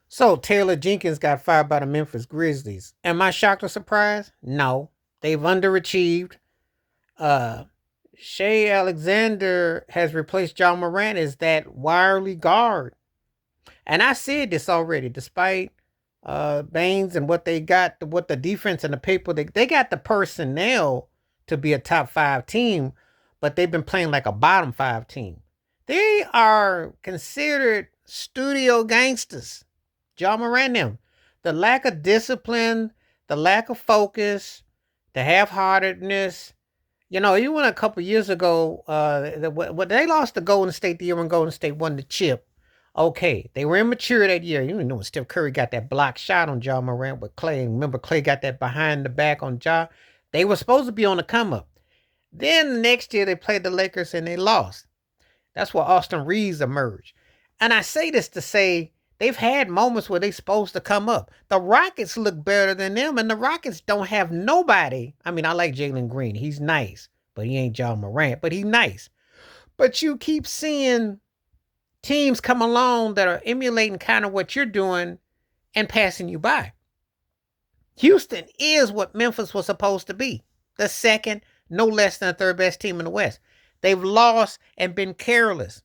So Taylor Jenkins got fired by the Memphis Grizzlies. Am I shocked or surprised? No. They've underachieved. Uh Shea Alexander has replaced John Morant as that wirely guard. And I said this already, despite Baines and what they got, what the defense and the people, they got the personnel to be a top five team, but they've been playing like a bottom five team. They are considered studio gangsters. John Moran them. The lack of discipline, the lack of focus, the half-heartedness. Even a couple years ago, what they lost to Golden State the year when Golden State won the chip. Okay, they were immature that year. You know when Steph Curry got that block shot on John Morant with Clay. Remember, Clay got that behind the back on Ja. They were supposed to be on the come up. Then the next year they played the Lakers and they lost. That's where Austin Reeves emerged. And I say this to say they've had moments where they're supposed to come up. The Rockets look better than them, and the Rockets don't have nobody. I mean, I like Jalen Green. He's nice, but he ain't John Morant, but he's nice. But you keep seeing teams come along that are emulating kind of what you're doing and passing you by. Houston is what Memphis was supposed to be. The second, no less than the third best team in the West. They've lost and been careless.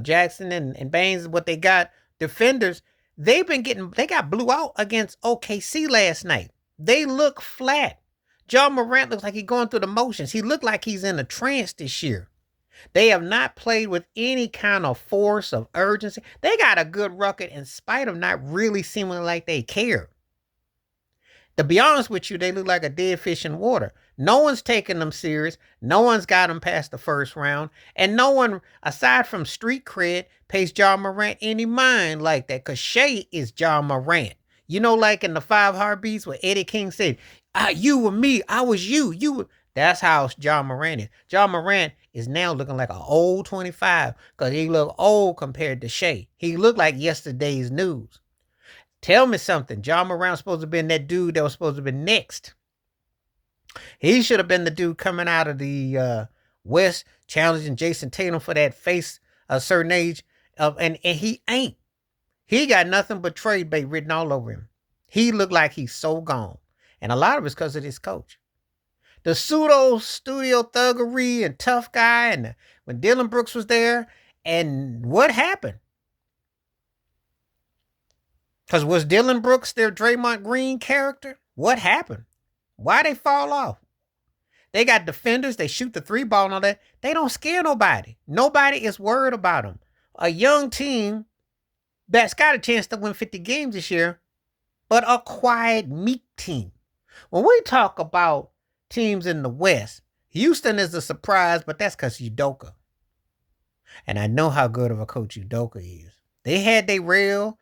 Jackson and Baines, what they got, defenders, they got blew out against OKC last night. They look flat. John Morant looks like he's going through the motions. He looked like he's in a trance this year. They have not played with any kind of force of urgency. They got a good record in spite of not really seeming like they care. To be honest with you, they look like a dead fish in water. No one's taking them serious. No one's got them past the first round. And no one, aside from street cred, pays John Morant any mind like that. Because Shea is John Morant. Like in the Five Heartbeats where Eddie King said, you were me, I was you. That's how John Morant is. John Morant is now looking like an old 25 because he look old compared to Shea. He looked like yesterday's news. Tell me something. John Morant's supposed to have been that dude that was supposed to be next. He should have been the dude coming out of the West challenging Jason Tatum for that face a certain age. And he ain't. He got nothing but trade bait written all over him. He looked like he's so gone. And a lot of it's because of this coach. The pseudo studio thuggery and tough guy, and when Dylan Brooks was there, and what happened? Because was Dylan Brooks their Draymond Green character? What happened? Why they fall off? They got defenders. They shoot the three ball and all that. They don't scare nobody. Nobody is worried about them. A young team that's got a chance to win 50 games this year, but a quiet, meek team. When we talk about teams in the West, Houston is a surprise, but that's because Udoka. And I know how good of a coach Udoka is. They had their rail,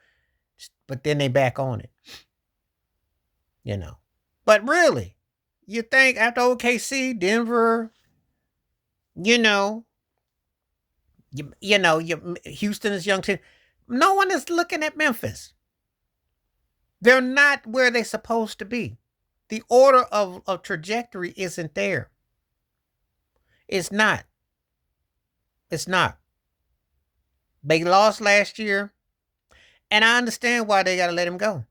but then they back on it. But really, you think after OKC, Denver, Houston is young team. No one is looking at Memphis. They're not where they're supposed to be. The order of trajectory isn't there. It's not. It's not. They lost last year. And I understand why they got to let him go.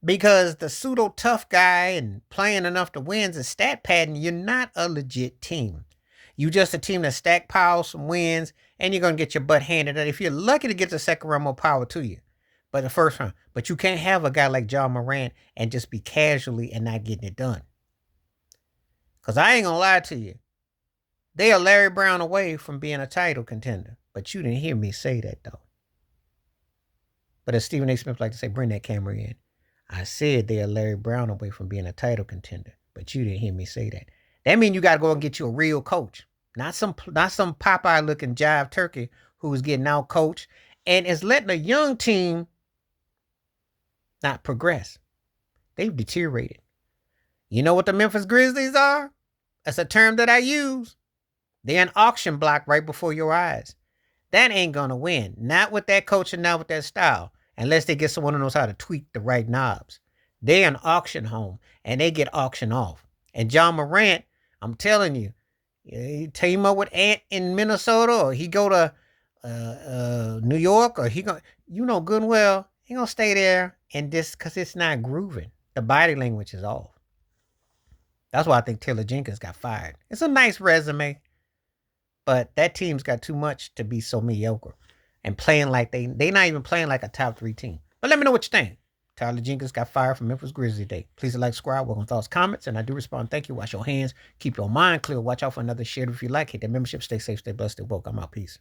Because the pseudo tough guy and playing enough to wins and stat padding, you're not a legit team. You just a team that stack piles some wins and you're going to get your butt handed out. If you're lucky to get the second round, more power to you. But the first round. But you can't have a guy like John Morant and just be casually and not getting it done. Because I ain't going to lie to you. They are Larry Brown away from being a title contender. But you didn't hear me say that, though. But as Stephen A. Smith like to say, bring that camera in. I said they are Larry Brown away from being a title contender. But you didn't hear me say that. That means you got to go and get you a real coach. Not some Popeye-looking jive turkey who's getting out coached and is letting a young team not progress. They've deteriorated. You know what the Memphis Grizzlies are? That's a term that I use. They're an auction block right before your eyes. That ain't going to win. Not with that coach and not with that style. Unless they get someone who knows how to tweak the right knobs. They're an auction home. And they get auctioned off. And John Morant, I'm telling you, he team up with Ant in Minnesota. Or he go to New York, or you know good and well, he gonna stay there and this because it's not grooving. The body language is off. That's why I think Taylor Jenkins got fired. It's a nice resume, but that team's got too much to be so mediocre and playing like they not even playing like a top 3 team. But let me know what you think. Tyler Jenkins got fired from Memphis Grizzlies Day. Please like, subscribe, welcome thoughts, comments, and I do respond. Thank you. Wash your hands. Keep your mind clear. Watch out for another shit if you like. Hit the membership. Stay safe, stay blessed, stay woke. I'm out. Peace.